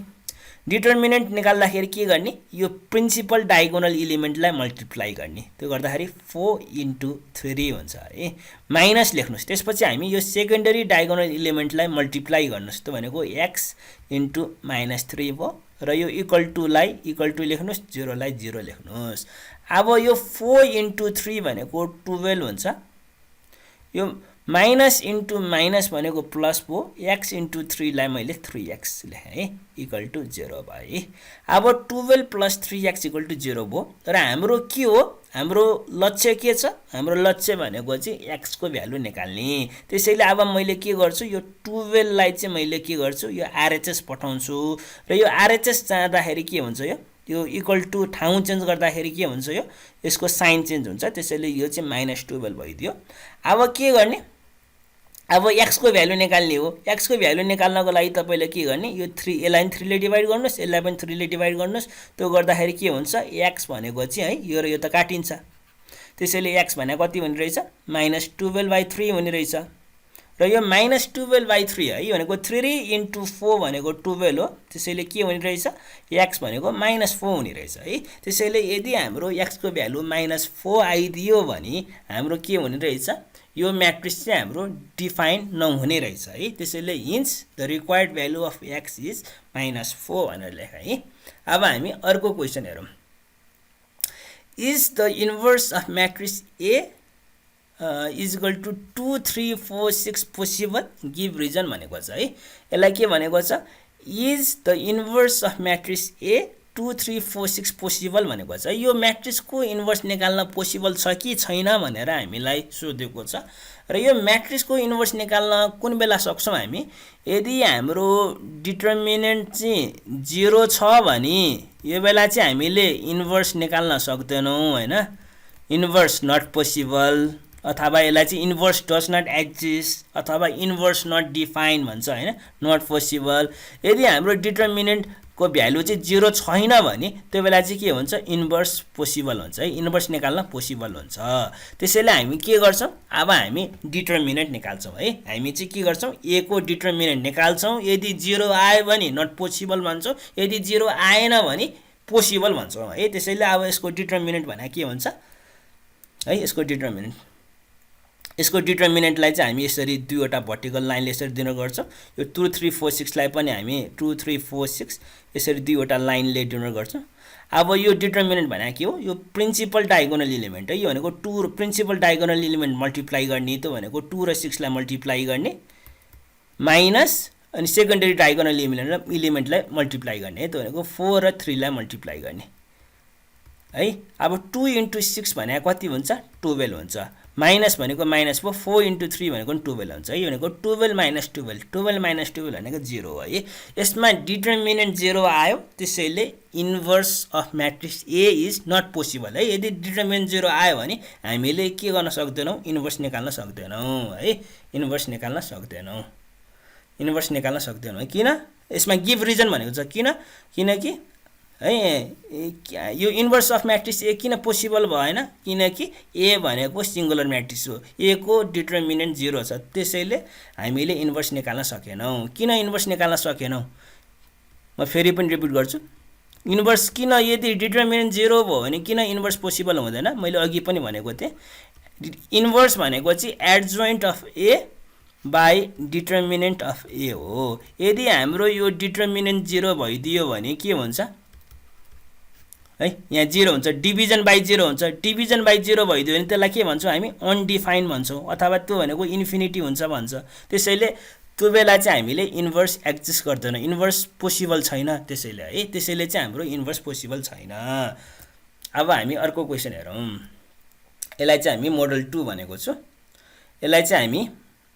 डिटर्मिनेन्ट निकाल्दाखेरि के गर्ने, यो प्रिन्सिपल डायगोनल एलिमेन्टलाई मल्टिप्लाई गर्ने, त्यो गर्दाखेरि 4 × 3 हुन्छ है। माइनस लेख्नुस्, त्यसपछि हामी यो सेकेन्डरी डायगोनल एलिमेन्टलाई मल्टिप्लाई गर्नुस्, त्यो भनेको x × -3 भयो र यो इक्वल टु लाई इक्वल टु लेख्नुस्, 0 लाई 0 लेख्नुस्। अब यो 4 × 3 भनेको 12 हुन्छ। यो माइनस इन्टु माइनस भनेको प्लस भयो एक्स इन्टु 3 लाई मैले 3x लेखेँ है इक्वल टु 0 भयो है अब 12 प्लस 3x इक्वल टु 0 भयो तर हाम्रो के हो हाम्रो लक्ष्य के छ हाम्रो लक्ष्य भनेको चाहिँ x को भ्यालु निकाल्ने त्यसैले अब मैले के गर्छु यो 12 लाई चाहिँ मैले के गर्छु यो RHS पठाउँछु र यो RHS जाँदाखेरि के हुन्छ यो इक्वल टु ठाउँ चेन्ज गर्दाखेरि के हुन्छ यसको साइन चेन्ज हुन्छ त्यसैले यो चाहिँ -12 भइदियो अब के गर्ने अब x को भ्यालु निकाल्ने हो x को भ्यालु निकाल्नको लागि तपाईले के गर्ने यो 3 यसलाई 3 ले डिवाइड गर्नुस् यसलाई पनि 3 ले डिवाइड गर्नुस् त्यो गर्दाखेरि के हुन्छ x भनेको चाहिँ है यो र यो त काटिन्छ त्यसैले x भनेको कति हुने रहेछ -12/3 हुने रहेछ र यो -12/3 है भनेको 3 * 4 भनेको 12 हो त्यसैले के हुने रहेछ x भनेको -4 हुने रहेछ है त्यसैले यदि हाम्रो x को भ्यालु -4 आइदियो भने हाम्रो के हुने रहेछ यो म्याट्रिक्स चाहिँ हाम्रो डिफाइन नहुने रहेछ है त्यसैले hence the required value of x is -4 भनेर लेख है अब हामी अर्को क्वेशन हेरौं is the inverse of matrix A is equal to 2 3 4 6 possible give reason भनेको छ है यसलाई के भनेको छ is the inverse of matrix A 2 3 4 6 possible भनेको छ यो म्याट्रिक्सको इन्भर्स निकाल्न पोसिबल छ कि छैन भनेर हामीलाई सोधेको छ र यो म्याट्रिक्सको इन्भर्स निकाल्न कुन बेला सक्छौं हामी यदि हाम्रो डिटर्मिनेन्ट चाहिँ 0 छ भने यो बेला चाहिँ हामीले इन्भर्स निकाल्न सक्दैनौं हैन इन्भर्स नट पोसिबल अथवा यसलाई चाहिँ इन्भर्स डज नट एक्जिस्ट अथवा इन्भर्स नट डिफाइन भन्छ हैन नट पोसिबल यदि हाम्रो डिटर्मिनेन्ट को भ्यालु चाहिँ 0 छैन भने त्यो बेला चाहिँ के हुन्छ इन्भर्स पोसिबल हुन्छ है इन्भर्स निकाल्न पोसिबल हुन्छ त्यसैले हामी के गर्छौं अब हामी डिटर्मिनेन्ट निकाल्छौं है हामी चाहिँ के गर्छौं A को डिटर्मिनेन्ट निकाल्छौं यदि 0 आयो भने नट पोसिबल भन्छौं यदि 0 आएन भने पोसिबल भन्छौं है त्यसैले अब यसको डिटर्मिनेन्ट भने के हुन्छ है यसको डिटर्मिनेन्टलाई चाहिँ हामी यसरी दुईवटा भर्टिकल लाइनले यसरी दिने गर्छौं यो 2 3 4 6 लाई पनि हामी 2 3 4 6 यसरी दुईवटा लाइनले दिने गर्छौं अब यो डिटर्मिनेन्ट भने के हो यो प्रिन्सिपल डायगोनल एलिमेन्ट है यो भनेको 2 प्रिन्सिपल डायगोनल एलिमेन्ट मल्टिप्लाई गर्ने त भनेको 2 र 6 लाई मल्टिप्लाई गर्ने माइनस अनि सेकेन्डरी डायगोनल एलिमेन्टलाई मल्टिप्लाई गर्ने है त भनेको 4 र 3 लाई मल्टिप्लाई गर्ने है अब 2 * 6 भने कति हुन्छ 12 हुन्छ माइनस भनेको माइनस भयो 4 * 3 भनेको 12 हुन्छ है यो भनेको 12 - 12 12 - 12 भनेको 0 हो है यसमा डिटर्मिनेन्ट 0 आयो त्यसैले inverse of matrix A is not possible है यदि डिटर्मिनेन्ट 0 आयो भने हामीले के गर्न सक्दैनौं इन्भर्स निकाल्न सक्दैनौं है इन्भर्स निकाल्न सक्दैनौं किन यसमा गिभ रिजन भनेको छ किनकि है यो इन्भर्स अफ म्याट्रिक्स A किन पोसिबल भएन किनकि A भनेको सिंगुलर म्याट्रिक्स हो A को डिटर्मिनेन्ट 0 छ त्यसैले हामीले इन्भर्स निकाल्न सकेनौं किन इन्भर्स निकाल्न सकेनौं म फेरि पनि रिपिट गर्छु इन्भर्स किन यदि डिटर्मिनेन्ट 0 भयो भने किन इन्भर्स पोसिबल हुँदैन मैले अघि पनि भनेको थिए इन्भर्स भनेको चाहिँ adjoint of A by determinant of A हो यदि हाम्रो यो डिटर्मिनेन्ट 0 भइदियो भने के हुन्छ है यहाँ 0 हुन्छ डिभिजन बाइ 0 हुन्छ डिभिजन बाइ 0 भइदियो भने त्यसलाई के भन्छौं हामी अनडिफाइन भन्छौं अथवा त्यो भनेको इन्फिनिटी हुन्छ भन्छ त्यसैले त्यो बेला चाहिँ हामीले इन्भर्स एक्जिस्ट गर्दैन इन्भर्स पोसिबल छैन त्यसैले है त्यसैले चाहिँ हाम्रो इन्भर्स पोसिबल छैन अब हामी अर्को क्वेशन हेरौं यसलाई चाहिँ हामी मोडल 2 भनेको छु यसलाई चाहिँ हामी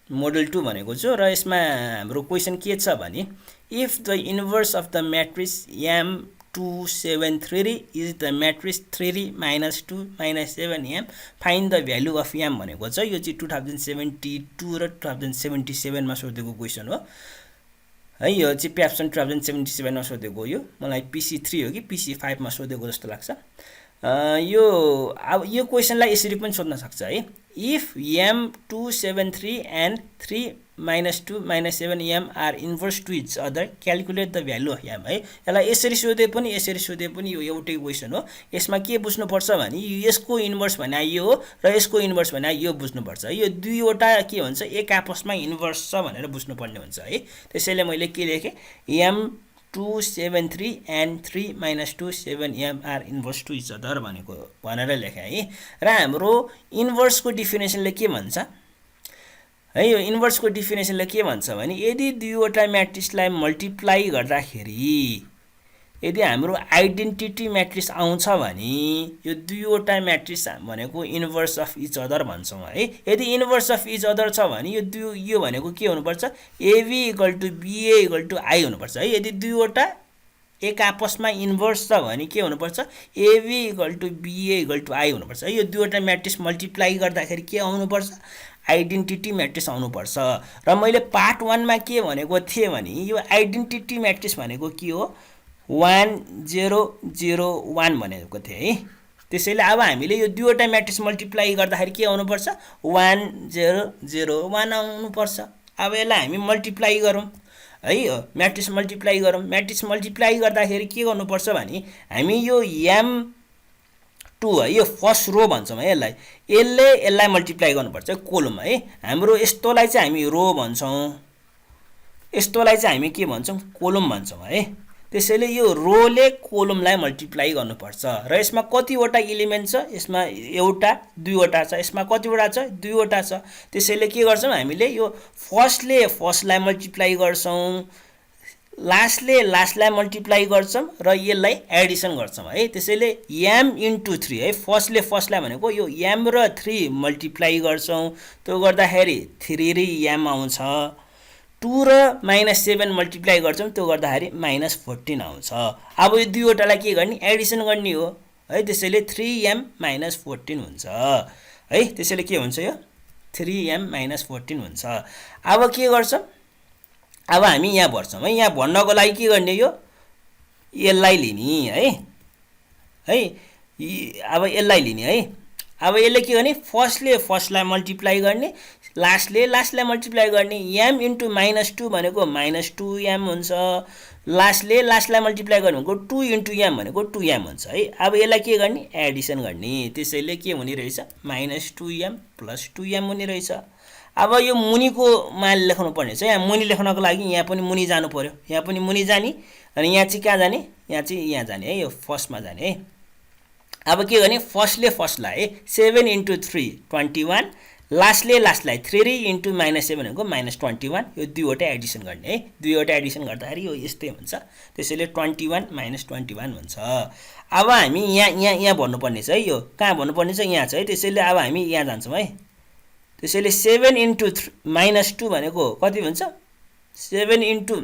मोडल 2 भनेको छु र यसमा हाम्रो क्वेशन के छ भने if the inverse of the matrix M273 is the matrix 3 - 2 - 7m find the value of m भनेको छ यो चाहिँ 2072 र 2077 मा सोधेको क्वेशन हो है यो चाहिँ प्याप्सन 2077 मा सोधेको यो मलाई PC3 हो कि PC5 मा सोधेको जस्तो लाग्छ यो अब यो क्वेशनलाई यसरी पनि सोध्न सक्छ है if M273 and 3 - 2 - 7m are inverse to each other calculate the value of m है यसलाई यसरी सोधे पनि यो एउटै क्वेशन हो यसमा के बुझ्नु पर्छ भने यसको इन्भर्स भने यो हो र यसको इन्भर्स भने यो बुझ्नु पर्छ यो दुईवटा के हुन्छ एक आपसमा इन्भर्स छ भनेर बुझ्नु पर्ने हुन्छ है त्यसैले मैले के लेखे M273 and 3 - 2 7m are inverse to each other भनेर लेखे है र हाम्रो इन्भर्सको डेफिनेसनले के भन्छ है। यो इन्भर्सको डिफिनेसनले के भन्छ भने यदि दुईवटा म्याट्रिक्सलाई मल्टिप्लाई गर्दाखेरि यदि हाम्रो आइडेन्टिटी म्याट्रिक्स आउँछ भने यो दुईवटा म्याट्रिक्स भनेको इन्भर्स अफ इच अदर भन्छौँ है। यदि इन्भर्स अफ इच अदर छ भने यो भनेको के हुनुपर्छ AB equal to BA equal to I हुनुपर्छ है। यदि दुईवटा एक आपसमा इन्भर्स छ भने के हुनुपर्छ AB equal to BA equal to I हुनुपर्छ है। यो दुईवटा म्याट्रिक्स मल्टिप्लाई गर्दाखेरि के आउनुपर्छ आइडेन्टिटी म्याट्रिक्स आउनुपर्छ। र मैले पार्ट 1 मा के भनेको थिएँ भने यो आइडेन्टिटी म्याट्रिक्स भनेको के हो 1 0 0 1 भनेको थिएँ है। त्यसैले अब हामीले यो दुईवटा म्याट्रिक्स मल्टिप्लाई गर्दाखेरि के आउनुपर्छ 1 0 0 1 आउनुपर्छ। अब यसलाई हामी मल्टिप्लाई गरौँ है। म्याट्रिक्स मल्टिप्लाई गरौँ। म्याट्रिक्स मल्टिप्लाई गर्दाखेरि के गर्नुपर्छ भने हामी यो m2 है यो फर्स्ट रो भन्छौँ है यसलाई मल्टिप्लाई गर्नुपर्छ कोलम है। हाम्रो यस्तोलाई चाहिँ हामी रो भन्छौँ, यस्तोलाई चाहिँ हामी के भन्छौँ कोलम भन्छौँ है। त्यसैले यो रोले कोलमलाई मल्टिप्लाई गर्नुपर्छ। र यसमा कतिवटा इलिमेन्ट छ यसमा एउटा दुईवटा छ, यसमा कतिवटा छ दुईवटा छ। त्यसैले के गर्छौँ हामीले यो फर्स्टले फर्स्टलाई मल्टिप्लाई गर्छौँ, लास्टलाई मल्टिप्लाई गर्छौँ र यसलाई एडिसन गर्छौँ है। त्यसैले m इन्टु 3 है फर्स्टले फर्स्टलाई भनेको यो m र 3 मल्टिप्लाई गर्छौँ त्यो गर्दाखेरि 3 र m आउँछ। 2 र -7 मल्टिप्लाई गर्छौँ त्यो गर्दाखेरि -14 आउँछ। अब यो दुईवटालाई के गर्ने एडिसन गर्ने हो है। त्यसैले 3m - 14 हुन्छ है। त्यसैले के हुन्छ यो 3m - 14 हुन्छ। अब के गर्छौँ अब हामी यहाँ भर्छौँ है। यहाँ भर्नको लागि के गर्ने यो यसलाई लिने है अब यसलाई लिने है। अब यसले के गर्ने फर्स्टले फर्स्टलाई मल्टिप्लाई गर्ने, लास्टलाई मल्टिप्लाई गर्ने। m इन्टु -2 भनेको -2m हुन्छ, लास्टलाई मल्टिप्लाई गर्ने भनेको 2 इन्टु m भनेको 2m हुन्छ है। अब यसलाई के गर्ने एडिसन गर्ने। त्यसैले के हुने रहेछ -2m + 2m हुने रहेछ। अब यो मुनिको मान लेख्नु पर्ने छ। यहाँ मुनि लेख्नको लागि यहाँ पनि मुनि जानु पर्यो, यहाँ पनि मुनि जाने अनि यहाँ चाहिँ कहाँ जाने यहाँ चाहिँ यहाँ जाने है, यो फर्स्टमा जाने है। अब के गर्ने फर्स्टले फर्स्टलाई 7 इन्टु 3 21, लास्टलाई 3 इन्टु -7 भनेको -21। यो दुईवटा एडिसन गर्ने है। दुईवटा एडिसन गर्दाखेरि यो यस्तै हुन्छ। त्यसैले 21 - 21 हुन्छ। अब हामी यहाँ भन्नुपर्ने छ है। यो कहाँ भन्नुपर्ने छ यहाँ छ है। त्यसैले अब हामी यहाँ जान्छौँ है। त्यसैले 7 इन्टु -2 भनेको कति हुन्छ 7 इन्टु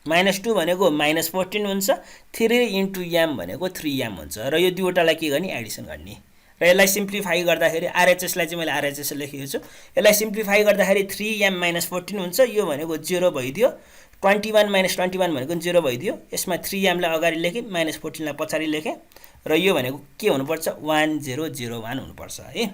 -2 भनेको -14 हुन्छ। 3 इन्टु m भनेको 3m हुन्छ। र यो दुईवटालाई के गर्ने एडिसन गर्ने र यसलाई सिम्प्लिफाई गर्दाखेरि आरएचएसलाई चाहिँ मैले आरएचएस लेखेको छु। यसलाई सिम्प्लिफाई गर्दाखेरि 3m - 14 हुन्छ। यो भनेको 0 भइदियो। 21 - 21 भनेको 0 भइदियो। यसमा 3m लाई अगाडि लेखेँ, -14 लाई पछाडि लेखेँ र यो भनेको के हुनुपर्छ 1 0 0 1 हुनुपर्छ है।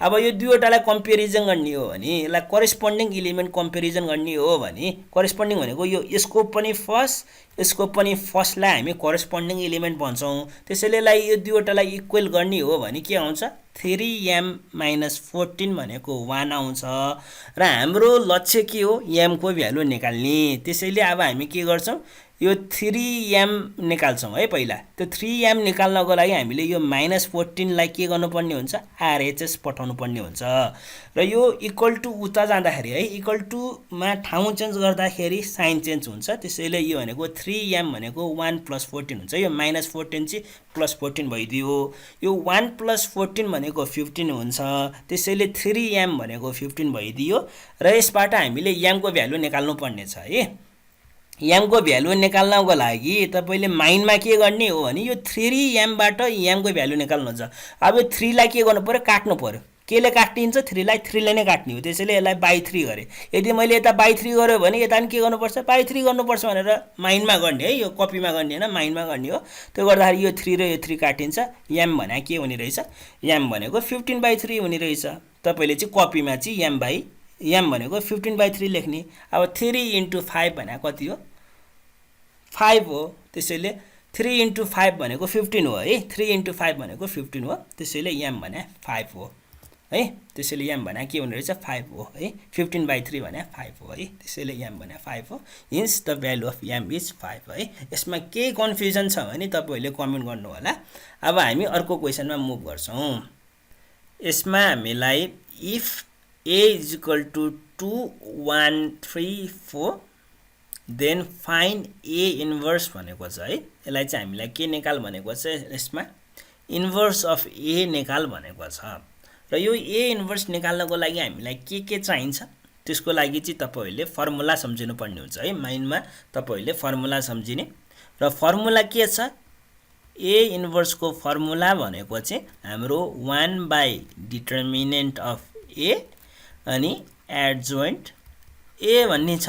अब यो दुईवटालाई कम्पेरिजन गर्ने हो भने यसलाई करेस्पोन्डिङ इलिमेन्ट कम्पेरिजन गर्ने हो भने करेस्पोन्डिङ भनेको यो यसको पनि फर्स्ट यसको पनि फर्स्टलाई हामी करेस्पोन्डिङ इलिमेन्ट भन्छौँ। त्यसैले यसलाई यो दुईवटालाई इक्वल गर्ने हो भने के आउँछ 3m - 14 भनेको 1 आउँछ। र हाम्रो लक्ष्य के हो m को भ्यालु निकाल्ने। त्यसैले अब हामी के गर्छौँ यो 3m निकाल्छौँ है। पहिला त्यो 3m निकाल्नको लागि हामीले यो -14 लाई के गर्नुपर्ने हुन्छ आरएचएस पठाउनु पर्ने हुन्छ। र यो इक्वल टु उता जाँदाखेरि है इक्वल टु मा ठाउँ चेन्ज गर्दाखेरि साइन चेन्ज हुन्छ। त्यसैले यो भनेको 3m भनेको 1 + 14 हुन्छ। यो -14 चाहिँ +14 भइदियो। यो 1 + 14 भनेको 15 हुन्छ। त्यसैले 3m भनेको 15 भइदियो। र यसबाट हामीले m को भ्यालु निकाल्नु पर्ने छ है। m को भ्यालु निकाल्नको लागि तपाईले माइनमा के गर्ने हो भने यो 3m बाट m को भ्यालु निकाल्नुहुन्छ। अब यो 3 लाई के गर्नु पर्यो काट्नु पर्यो। केले काटिन्छ 3 लाई 3 ले नै काट्ने हो। त्यसैले यसलाई /3 गरे। यदि मैले यता /3 गर्यो भने यता नि के गर्नुपर्छ /3 गर्नुपर्छ भनेर माइनमा गर्ने है। यो कपीमा गर्ने हैन माइनमा गर्ने हो। त्यो गर्दाखेरि यो 3 र यो 3 काटिन्छ। m भने के हुने रहेछ m भनेको 15/3 हुने रहेछ। तपाईले चाहिँ कपीमा चाहिँ m भनेको 15/3 लेख्ने। अब 3 * 5 भने कति हो 5 हो। त्यसैले 3 * 5 भनेको 15 हो है। 3 * 5 भनेको 15 हो। त्यसैले m भने 5 हो है। त्यसैले m भने के हुने रहेछ 5 हो है। 15/3 भने 5 हो है। त्यसैले m भने 5 हो। Hence the value of m is 5 है। यसमा केही कन्फ्युजन छ भने तपाईहरुले कमेन्ट गर्नु होला। अब हामी अर्को क्वेशनमा मुभ गर्छौं। यसमा हामीलाई if A is equal to 2 1 3 4 then find A inverse भनेको छ है। यसलाई चाहिँ हामीलाई के निकाल भनेको छ, यसमा इन्भर्स अफ A निकाल भनेको छ। र यो A इन्भर्स निकाल्नको लागि हामीलाई के चाहिन्छ त्यसको लागि चाहिँ तपाईहरुले फर्मुला सम्झिनु पर्ने हुन्छ है। माइन्डमा तपाईहरुले फर्मुला सम्झिने, र फर्मुला के छ, A इन्भर्स को फर्मुला भनेको चाहिँ हाम्रो 1 बाइ डिटर्मिनेन्ट अफ A अनि एडजोइन्ट A भन्ने छ।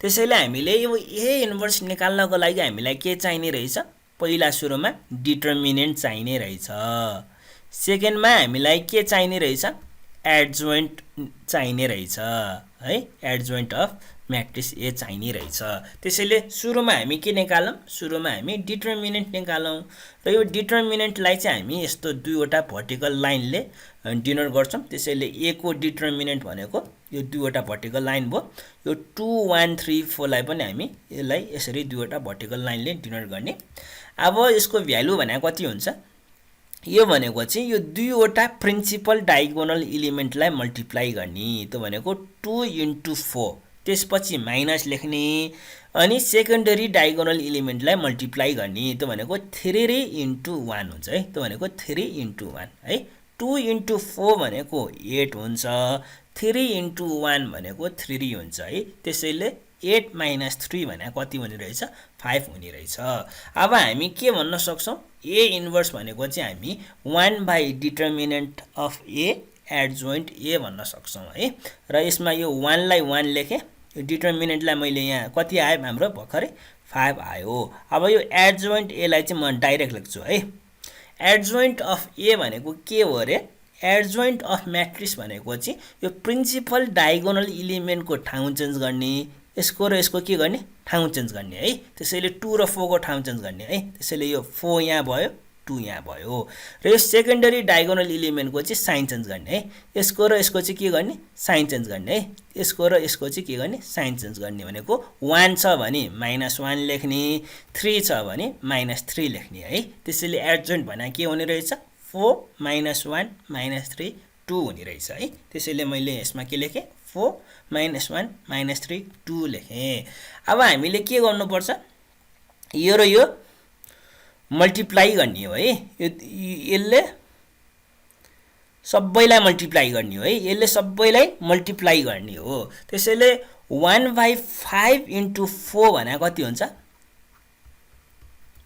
त्यसैले हामीले यो A इन्भर्स निकाल्नको लागि हामीलाई के चाहिने रहेछ, पहिला सुरुमा डिटर्मिनेन्ट चाहिने रहेछ, सेकेन्डमा हामीलाई के चाहिने रहेछ, एडजोइन्ट चाहिने रहेछ है। एडजोइन्ट अफ म्याट्रिक्स A चाहिने रहेछ। त्यसैले सुरुमा हामी के निकालौं, सुरुमा हामी डिटर्मिनेन्ट निकालौं, र यो डिटर्मिनेन्टलाई चाहिँ हामी यस्तो दुईवटा भर्टिकल लाइनले डिनोट गर्छौं। त्यसैले A को डिटर्मिनेन्ट भनेको यो दुईवटा भर्टिकल लाइन भयो। यो 2 1 3 4 लाई पनि हामी यसलाई यसरी दुईवटा भर्टिकल लाइनले डिनोट गर्ने। अब यसको भ्यालु भनेको कति हुन्छ, यो भनेको चाहिँ यो दुईवटा प्रिन्सिपल डायगोनल एलिमेन्टलाई मल्टिप्लाई गर्ने, त्यो भनेको 2 * 4, त्यसपछि माइनस लेख्ने, अनि सेकेन्डरी डायगोनल एलिमेन्टलाई मल्टिप्लाई गर्ने, त्यो भनेको 3 * 1 हुन्छ है। त्यो भनेको 3 * 1 है। 2 * 4 भनेको 8 हुन्छ, 3 * 1 भनेको 3 हुन्छ है। त्यसैले 8 - 3 भनेको कति हुने रहेछ, 5 हुने रहेछ। अब हामी के भन्न सक्छौं, A इन्भर्स भनेको चाहिँ हामी 1 by determinant of A adjoint A भन्न सक्छौं है। र यसमा यो 1 लाई 1 लेखे, यो डिटर्मिनेन्टलाई मैले यहाँ कति आयो हाम्रो भर्खरै 5 आयो। अब यो एडजोइन्ट A लाई चाहिँ म डाइरेक्ट लेख्छु है। एडजोइन्ट अफ A भनेको के हो रे, एडजोइन्ट अफ म्याट्रिक्स भनेको चाहिँ यो प्रिन्सिपल डायगोनल एलिमेन्टको ठाउँ चेन्ज गर्ने, यसको र यसको के गर्ने, ठाउँ चेन्ज गर्ने है। त्यसैले 2 र 4 को ठाउँ चेन्ज गर्ने है। त्यसैले यो 4 यहाँ भयो, 2 यहाँ भयो, र यो सेकेन्डरी डायगोनल एलिमेन्टको चाहिँ साइन चेन्ज गर्ने है। यसको र यसको चाहिँ के गर्ने, साइन चेन्ज गर्ने है। यसको र यसको चाहिँ के गर्ने, साइन चेन्ज गर्ने भनेको 1 छ भने -1 लेख्ने, 3 छ भने -3 लेख्ने है। त्यसैले एडजोइन्ट भने के हुने रहेछ, 4 - 1 - 3 2 हुने रहेछ है। त्यसैले मैले यसमा के लेखेँ, 4 - 1 - 3 2 लेखेँ। अब हामीले के गर्नुपर्छ, यो र यो मल्टिप्लाई गर्ने हो है। यसले सबैलाई मल्टिप्लाई गर्ने हो है, यसले सबैलाई मल्टिप्लाई गर्ने हो। त्यसैले 1/5 * 4 भनेको कति हुन्छ,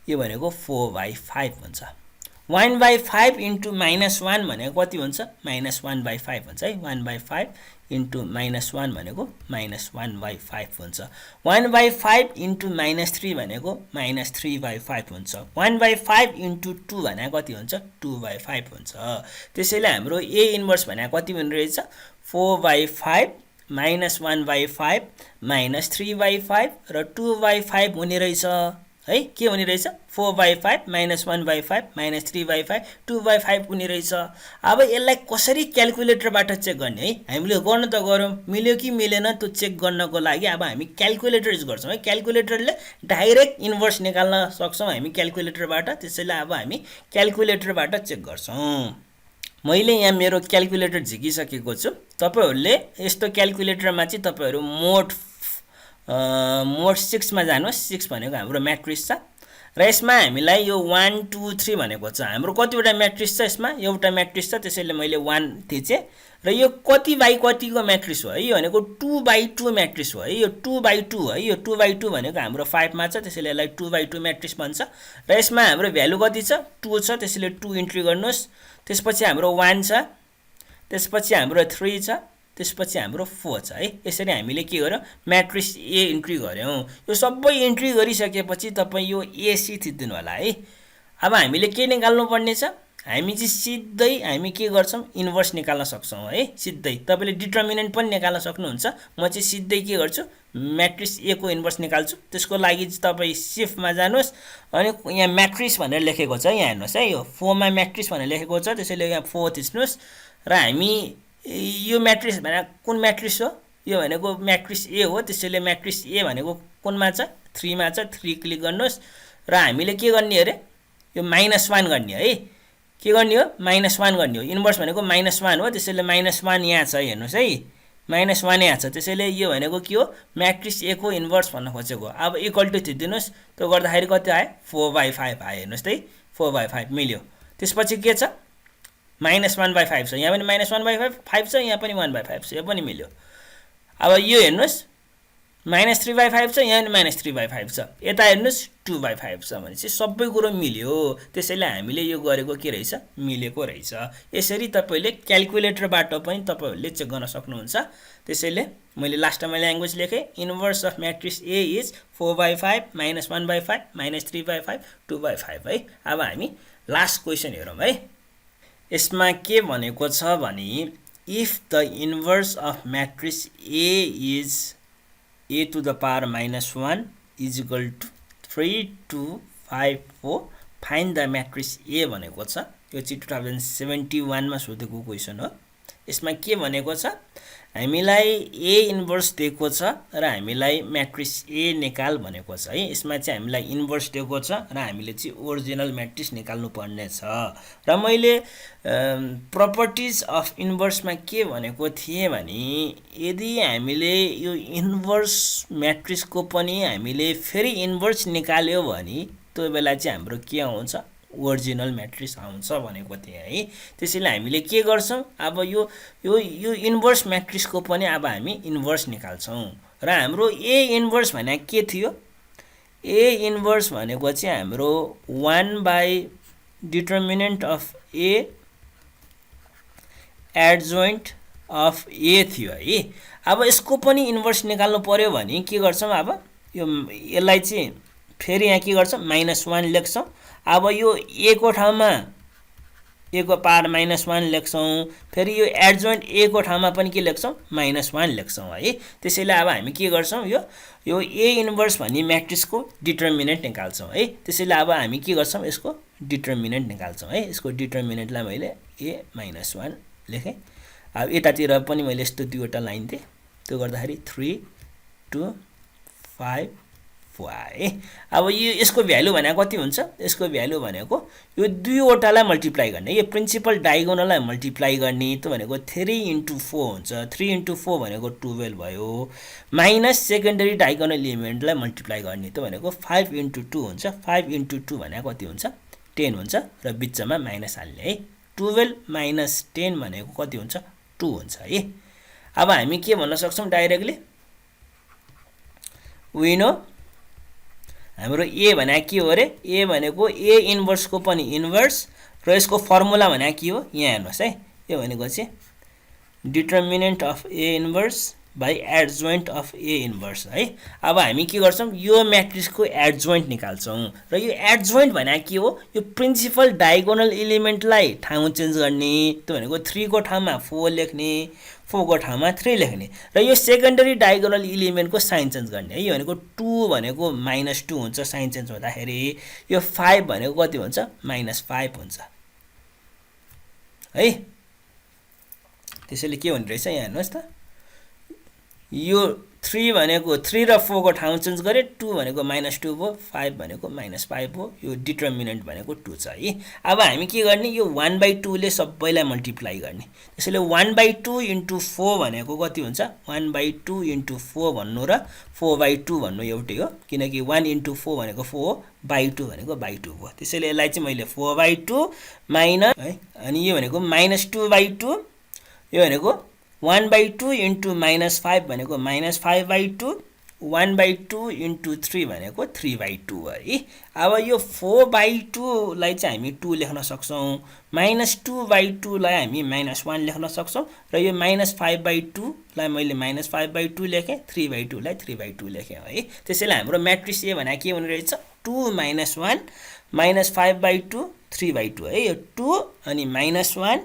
यो भनेको 4/5 हुन्छ। 1/5 * -1 भनेको कति हुन्छ, -1/5 हुन्छ है। 1/5 * -1 भनेको -1/5 हुन्छ। 1/5 * -3 भनेको -3/5 हुन्छ। 1/5 * 2 भनेको कति हुन्छ, 2/5 हुन्छ। त्यसैले हाम्रो A इन्भर्स भनेको कति हुने रहेछ, 4/5 - 1/5 - 3/5 र 2/5 हुने रहेछ है। के हुने रहेछ, 4/5 - 1/5 - 3/5 2/5 हुने रहेछ। अब यसलाई कसरी क्याल्कुलेटरबाट चेक गर्ने है, हामीले गर्न त गरौँ, मिल्यो कि मिलेन त्यो चेक गर्नको लागि अब हामी क्याल्कुलेटर युज गर्छौं है। क्याल्कुलेटरले डाइरेक्ट इन्भर्स निकाल्न सक्छौं हामी क्याल्कुलेटरबाट। त्यसैले अब हामी क्याल्कुलेटरबाट चेक गर्छौं। मैले यहाँ मेरो क्याल्कुलेटर झिकिसकेको छु। तपाईहरुले यस्तो क्याल्कुलेटरमा चाहिँ तपाईहरु मोड 6 मा जानुहोस्। 6 भनेको हाम्रो म्याट्रिक्स छ, र यसमा हामीलाई यो 1 2 3 भनेको छ। हाम्रो कतिवटा म्याट्रिक्स छ, यसमा एउटा म्याट्रिक्स छ, त्यसैले मैले 1 थिचे। र यो कति बाइ कतिको म्याट्रिक्स हो है, यो भनेको 2/2 म्याट्रिक्स हो है। यो 2/2 है, यो 2/2 भनेको हाम्रो 5 मा छ, त्यसैले यसलाई 2/2 म्याट्रिक्स भन्छ। र यसमा हाम्रो भ्यालु कति छ, 2 छ, त्यसैले 2 इन्ट्री गर्नुहोस्। त्यसपछि हाम्रो 1 छ, त्यसपछि हाम्रो 3 छ, त्यसपछि हाम्रो 4 छ है। यसरी हामीले के गर्यौं, म्याट्रिक्स A इन्ट्री गर्यौं। यो सबै इन्ट्री गरिसकेपछि तपाई यो AC थिच्दिनु होला है। अब हामीले के निकाल्नु पर्ने छ, हामी चाहिँ सिधै हामी के गर्छौं, इन्भर्स निकाल्न सक्छौं है। सिधै तपाईले डिटर्मिनेन्ट पनि निकाल्न सक्नुहुन्छ। म चाहिँ सिधै के गर्छु, म्याट्रिक्स A को इन्भर्स निकाल्छु। त्यसको लागि चाहिँ तपाई शिफ्ट मा जानुहोस्, अनि यहाँ म्याट्रिक्स भनेर लेखेको छ, यहाँ हेर्नुस् है, यो 4 मा म्याट्रिक्स भनेर लेखेको छ, त्यसैले यहाँ 4 थिच्नुस्। र हामी यो म्याट्रिक्स भने कुन म्याट्रिक्स हो, यो भनेको म्याट्रिक्स A हो। त्यसैले म्याट्रिक्स A भनेको कुनमा छ, 3 मा छ, 3 क्लिक गर्नुहोस्। र हामीले के गर्ने अरे, यो -1 गर्ने है। के गर्ने हो -1 गर्ने हो इन्भर्स भनेको -1 हो त्यसैले -1 यहाँ छ हेर्नुस् है -1 यहाँ छ त्यसैले यो भनेको के हो म्याट्रिक्स ए को इन्भर्स भन्न खोजेको अब इक्वल टु थिच्दिनुस् त्यो गर्दाखेरि कति आयो 4/5 आयो हेर्नुस् है 4/5 मिल्यो त्यसपछि के छ -1/5 छ यहाँ पनि -1/5 छ यहाँ पनि 1/5 छ यो पनि मिल्यो अब यो हेर्नुस् -3/5 छ यहाँ पनि -3/5 छ यता हेर्नुस् 2/5 छ भनेपछि सबै कुरो मिल्यो त्यसैले हामीले यो गरेको के रहेछ मिलेको रहेछ यसरी तपाईले क्याल्कुलेटरबाट पनि तपाईहरुले चेक गर्न सक्नुहुन्छ त्यसैले मैले लास्टमा ल्याङ्ग्वेज लेखे inverse of matrix A is 4/5 -1/5 -3/5 2/5 है अब हामी लास्ट क्वेशन हेरौँ है यसमा के भनेको छ भने if the inverse of matrix A is a to the power -1 is equal to 3 2 5 4 find the matrix A भनेको छ यो चाहिँ 2071 मा सोधेको क्वेशन हो यसमा के भनेको छ हामीलाई A इन्भर्स दिएको छ र हामीलाई म्याट्रिक्स A निकाल भनेको छ है यसमा चाहिँ हामीलाई इन्भर्स दिएको छ र हामीले चाहिँ ओरिजिनल म्याट्रिक्स निकाल्नु पर्ने छ र मैले प्रपर्टिज अफ इन्भर्समा के भनेको थिए भने यदि हामीले यो इन्भर्स म्याट्रिक्सको पनि हामीले फेरि इन्भर्स निकाल्यो भने त्यो बेला चाहिँ हाम्रो के आउँछ ओरिजिनल म्याट्रिक्स आउँछ भनेको थिए है त्यसैले हामीले के गर्छौं अब यो इन्भर्स म्याट्रिक्सको पनि अब हामी इन्भर्स निकाल्छौं र हाम्रो ए इन्भर्स भने के थियो ए इन्भर्स भनेको चाहिँ हाम्रो 1 by determinant of A adjoint of A थियो है अब यसको पनि इन्भर्स निकाल्नु पर्यो भने के गर्छौं अब यो यसलाई चाहिँ फेरि यहाँ के गर्छौं -1 लेख्छौं अब यो a को ठाउँमा a को पावर -1 लेख्छौं फेरि यो एडजोइन्ट a को ठाउँमा पनि के लेख्छौं -1 लेख्छौं है त्यसैले अब हामी के गर्छौं यो a इन्भर्स भन्ने म्याट्रिक्सको डिटर्मिनेन्ट निकाल्छौं है त्यसैले अब हामी के गर्छौं यसको डिटर्मिनेन्ट निकाल्छौं है यसको डिटर्मिनेन्टलाई मैले a -1 लेखे अब यतातिर पनि मैले यस्तो दुईवटा लाइन दिए त्यो गर्दाखेरि 3 2 5 है अब यो यसको भ्यालु भनेको कति हुन्छ यसको भ्यालु भनेको यो दुईवटालाई मल्टिप्लाई गर्ने यो प्रिन्सिपल डायगोनललाई मल्टिप्लाई गर्ने त भनेको 3 * 4 हुन्छ 3 * 4 भनेको 12 भयो माइनस सेकेन्डरी डायगोनल एलिमेन्टलाई मल्टिप्लाई गर्ने त भनेको 5 * 2 हुन्छ 5 * 2 भनेको कति हुन्छ 10 हुन्छ र बीचमा माइनस हाल्ने है 12 - 10 भनेको कति हुन्छ 2 हुन्छ है अब हामी के भन्न सक्छौं डाइरेक्टली वी नो हाम्रो a भने के हो रे a भनेको a इन्भर्स को पनि इन्भर्स र यसको फर्मुला भने के हो यहाँ हेर्नुस् है यो भनेको चाहिँ determinant of a inverse by adjoint of a inverse है अब हामी के गर्छौं यो म्याट्रिक्सको एडजोइन्ट निकाल्छौं र यो एडजोइन्ट भने के हो यो प्रिन्सिपल डायगोनल एलिमेन्टलाई ठाउँ चेन्ज गर्ने त्यो भनेको 3 को ठाउँमा 4 लेख्ने 4 को ठाउँमा 3 लेख्ने र यो सेकेन्डरी डायगोनल एलिमेन्टको साइन चेन्ज गर्ने है यो भनेको 2 भनेको -2 हुन्छ साइन चेन्ज हुँदाखेरि यो 5 भनेको कति हुन्छ -5 हुन्छ है त्यसैले के हुने रहेछ यहाँ हेर्नुस् त यो 3 भनेको 3 र 4 को ठाउँ चेन्ज गरे 2 भनेको -2 भयो 5 भनेको -5 भयो यो डिटर्मिनेन्ट भनेको 2 छ है अब हामी के गर्ने यो 1/2 ले सबैलाई मल्टिप्लाई गर्ने त्यसैले 1/2 * 4 भनेको कति हुन्छ 1/2 * 4 भन्नु र 4/2 भन्नु एउटै हो किनकि 1 * 4 भनेको 4 हो /2 भनेको /2 भयो त्यसैले यसलाई चाहिँ मैले 4/2 माइनस है अनि यो भनेको -2/2 यो भनेको 1/2 * -5 भनेको -5/2 1/2 * 3 भनेको 3/2 है अब यो 4/2 लाई चाहिँ हामी 2 लेख्न सक्छौं -2/2 लाई हामी -1 लेख्न सक्छौं र यो -5/2 लाई मैले -5/2 लेखे 3/2 लाई 3/2 लेखे है त्यसैले हाम्रो म्याट्रिक्स ए भने के हुने रहेछ 2 - 1 -5/2 3/2 है यो 2 अनि -1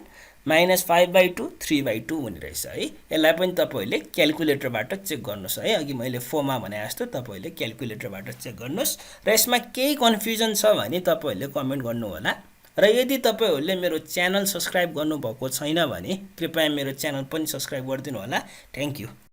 -5/2 3/2 हुने रहेछ है यसलाई पनि तपाईहरुले क्याल्कुलेटरबाट चेक गर्नुस् है अघि मैले फर्ममा भने जस्तो तपाईहरुले क्याल्कुलेटरबाट चेक गर्नुस् र यसमा केही कन्फ्युजन छ भने तपाईहरुले कमेन्ट गर्नु होला र यदि तपाईहरुले मेरो च्यानल सब्स्क्राइब गर्नु भएको छैन भने कृपया मेरो च्यानल पनि सब्स्क्राइब गरिदिनु होला थ्यांक यू